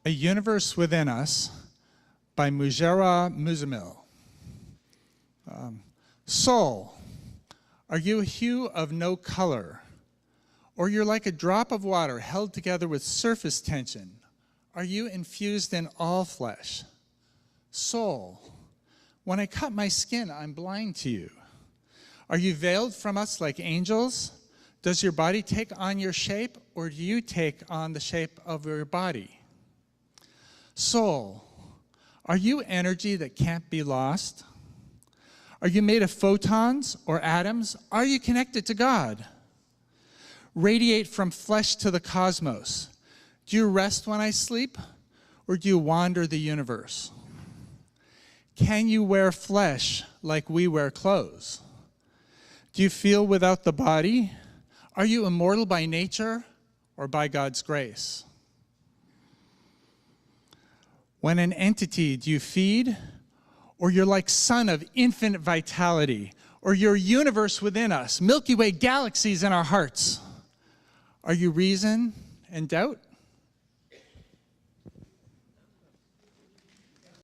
A Universe Within Us by Mugerwa Muzamil. Soul, are you a hue of no color? Or you're like a drop of water held together with surface tension? Are you infused in all flesh? Soul, when I cut my skin, I'm blind to you. Are you veiled from us like angels? Does your body take on your shape, or do you take on the shape of your body? Soul, are you energy that can't be lost? Are you made of photons or atoms? Are you connected to God? Radiate from flesh to the cosmos. Do you rest when I sleep, or do you wander the universe? Can you wear flesh like we wear clothes? Do you feel without the body? Are you immortal by nature or by God's grace? When an entity do you feed, or you're like sun of infinite vitality, or your universe within us, Milky Way galaxies in our hearts? Are you reason and doubt?